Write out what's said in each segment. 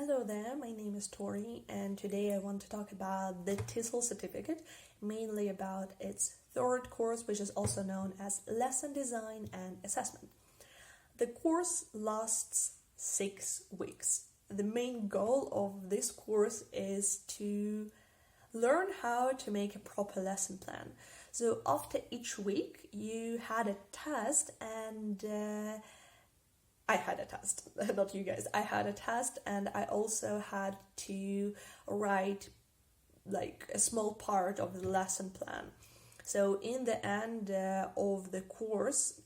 Hello there, my name is Tori, and today I want to talk about the TESOL certificate, mainly about its third course, which is also known as Lesson Design and Assessment. The course lasts 6 weeks. The main goal of this course is to learn how to make a proper lesson plan. So after each week, you had a test and I had a test, not you guys. I had a test and I also had to write like a small part of the lesson plan. So in the end of the course,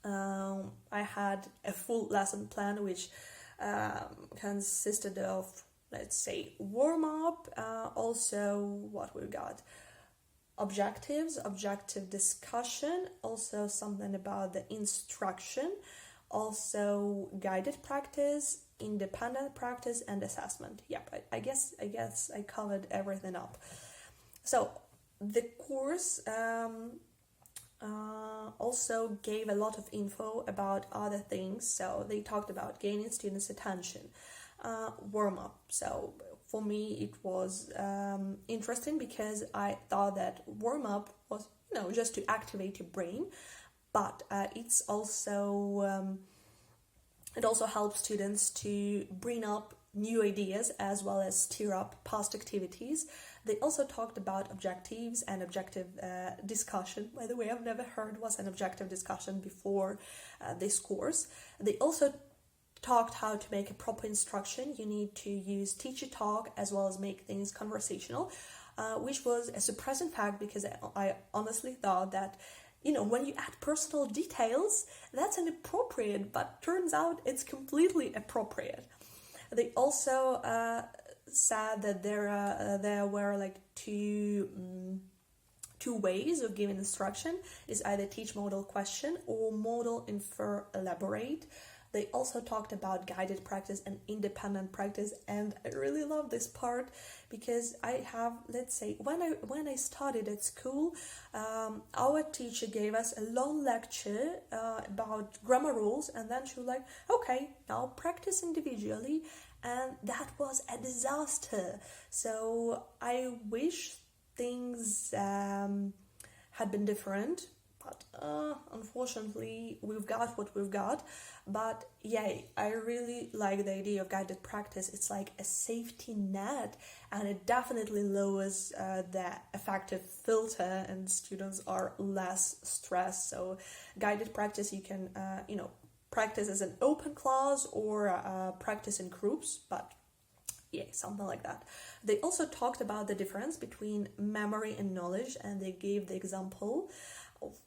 I had a full lesson plan which consisted of, let's say, warm-up, also what we got, objectives, objective discussion, also something about the instruction, also guided practice, independent practice, and assessment. Yep, I guess I covered everything up. So the course also gave a lot of info about other things. So they talked about gaining students' attention, warm-up. So for me it was interesting because I thought that warm-up was, just to activate your brain, but it also helps students to bring up new ideas as well as stir up past activities. They also talked about objectives and objective discussion. By the way, I've never heard was an objective discussion before this course. They also talked how to make a proper instruction. You need to use teacher talk as well as make things conversational, which was a surprising fact because I honestly thought that when you add personal details, that's inappropriate, but turns out it's completely appropriate. They also said that there were like two ways of giving instruction, is either teach, model, question, or model, infer, elaborate. They also talked about guided practice and independent practice, and I really love this part because I have, let's say, when I studied at school, our teacher gave us a long lecture about grammar rules, and then she was like, okay, now practice individually, and that was a disaster. So I wish things had been different. But unfortunately, we've got what we've got. But yay, I really like the idea of guided practice. It's like a safety net, and it definitely lowers the affective filter, and students are less stressed. So guided practice, you can, practice as an open class or practice in groups, but yeah, something like that. They also talked about the difference between memory and knowledge, and they gave the example of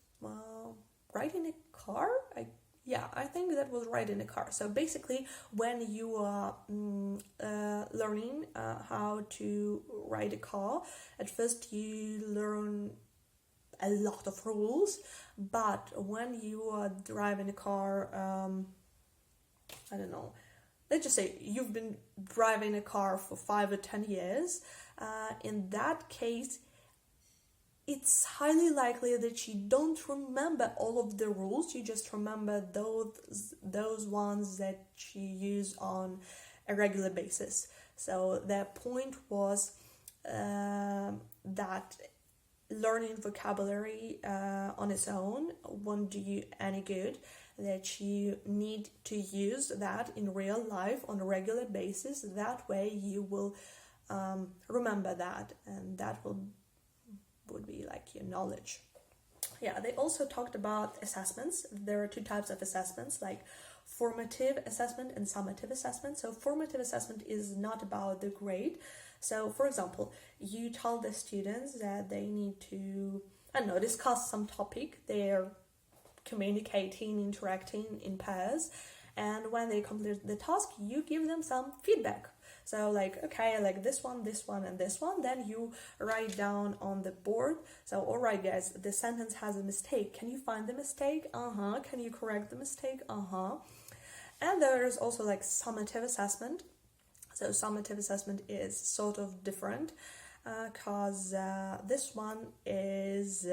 riding a car. I think that was riding a car. So basically, when you are learning how to ride a car, at first you learn a lot of rules, but when you are driving a car, I don't know, let's just say you've been driving a car for 5 or 10 years, in that case, it's highly likely that you don't remember all of the rules. You just remember those ones that you use on a regular basis. So the point was that learning vocabulary on its own won't do you any good, that you need to use that in real life on a regular basis. That way you will remember that, and that would be like your knowledge. Yeah, they also talked about assessments. There are 2 types of assessments, like formative assessment and summative assessment. So formative assessment is not about the grade. So for example, you tell the students that they need to, discuss some topic. They're communicating, interacting in pairs, and when they complete the task, you give them some feedback. So like, okay, I like this one, and this one. Then you write down on the board. So, all right, guys, the sentence has a mistake. Can you find the mistake? Can you correct the mistake? And there's also like summative assessment. So summative assessment is sort of different because this one is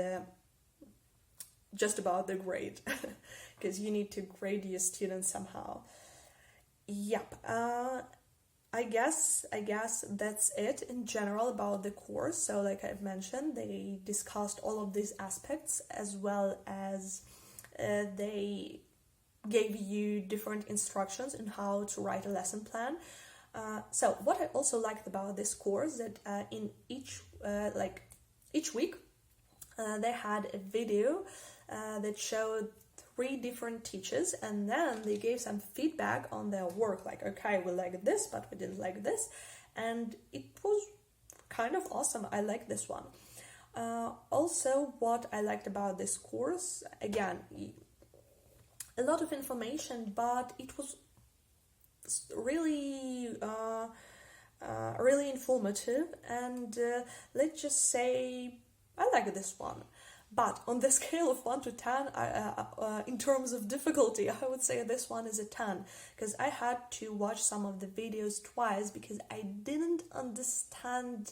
just about the grade because you need to grade your students somehow. Yep. I guess that's it in general about the course. So like I've mentioned, they discussed all of these aspects, as well as they gave you different instructions in how to write a lesson plan. So what I also liked about this course, that in each week they had a video that showed three different teachers, and then they gave some feedback on their work, like, okay, we like this but we didn't like this, and it was kind of awesome. I like this one. Also, what I liked about this course, again, a lot of information, but it was really really informative, and let's just say I like this one. But on the scale of 1 to 10, in terms of difficulty, I would say this one is a 10, because I had to watch some of the videos twice because I didn't understand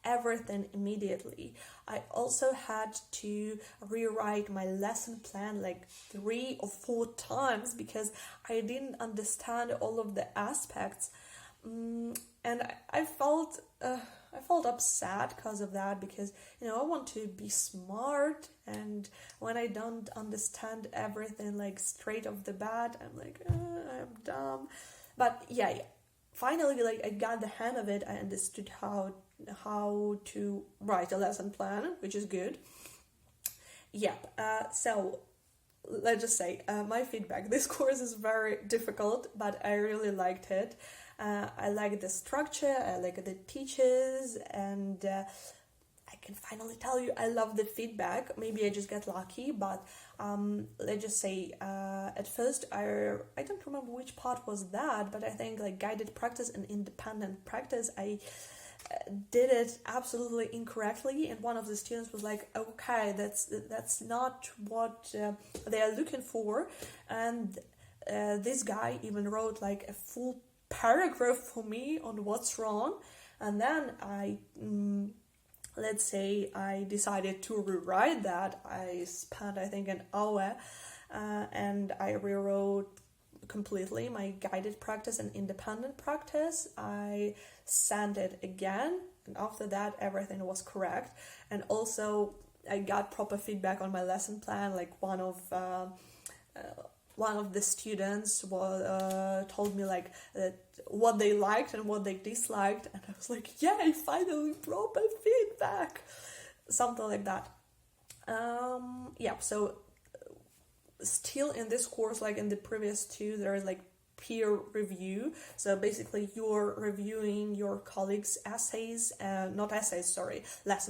everything immediately. I also had to rewrite my lesson plan like 3 or 4 times because I didn't understand all of the aspects. And I felt upset because of that, because I want to be smart, and when I don't understand everything like straight off the bat, I'm like, I'm dumb. But yeah, finally, like, I got the hang of it. I understood how to write a lesson plan, which is good. Yep. So let's just say my feedback. This course is very difficult, but I really liked it. I like the structure, I like the teachers, and I can finally tell you I love the feedback. Maybe I just get lucky, but let's just say at first I don't remember which part was that, but I think like guided practice and independent practice, I did it absolutely incorrectly, and one of the students was like, okay, that's not what they are looking for, and this guy even wrote like a full paragraph for me on what's wrong. And then let's say I decided to rewrite that. I spent, I think, an hour and I rewrote completely my guided practice and independent practice. I sent it again, and after that everything was correct. And also I got proper feedback on my lesson plan. Like one of the students told me like what they liked and what they disliked, and I was like, yay, finally proper feedback, something like that. So still in this course, like in the previous two, there is like peer review. So basically you're reviewing your colleagues' lesson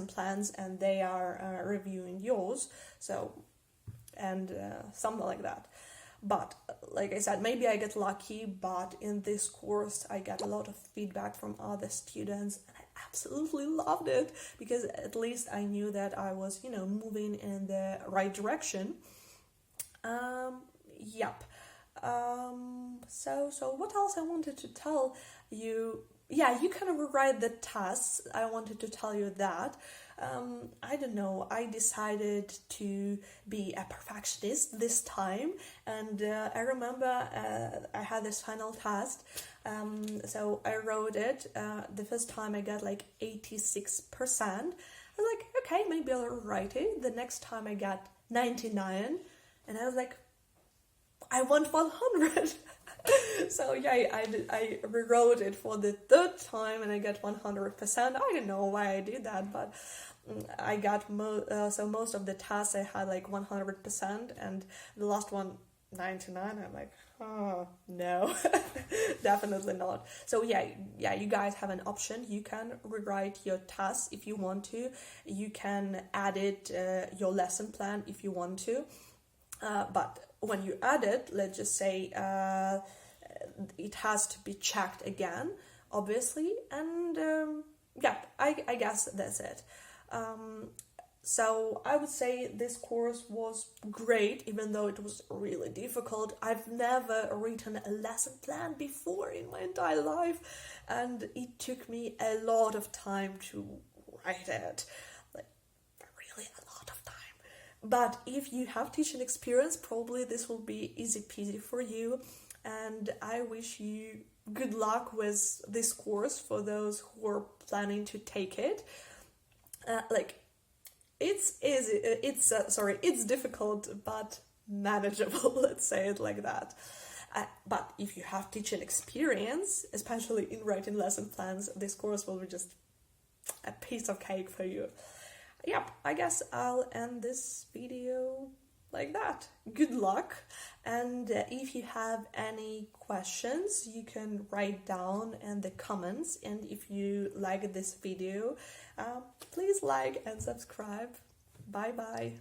plans, and they are reviewing yours. So, and something like that. But like I said, maybe I get lucky, but in this course I got a lot of feedback from other students, and I absolutely loved it, because at least I knew that I was, moving in the right direction. So what else I wanted to tell you? Yeah, you can rewrite the tasks. I wanted to tell you that. I don't know, I decided to be a perfectionist this time, and I remember I had this final task, so I wrote it. The first time I got like 86%. I was like, okay, maybe I'll write it. The next time I got 99, and I was like, I want 100. So yeah, I rewrote it for the third time, and I got 100%. I don't know why I did that, but I got most of the tasks I had like 100%, and the last one 99. I'm like, oh no, definitely not. So yeah, you guys have an option. You can rewrite your tasks if you want to. You can edit your lesson plan if you want to. But when you add it, let's just say it has to be checked again, obviously, and I guess that's it. So I would say this course was great, even though it was really difficult. I've never written a lesson plan before in my entire life, and it took me a lot of time to write it. Really a lot of time. But if you have teaching experience, probably this will be easy peasy for you, and I wish you good luck with this course for those who are planning to take it. It's difficult but manageable, let's say it like that. But if you have teaching experience, especially in writing lesson plans, this course will be just a piece of cake for you. Yep, I guess I'll end this video like that. Good luck, and if you have any questions, you can write down in the comments, and if you like this video, please like and subscribe. Bye bye.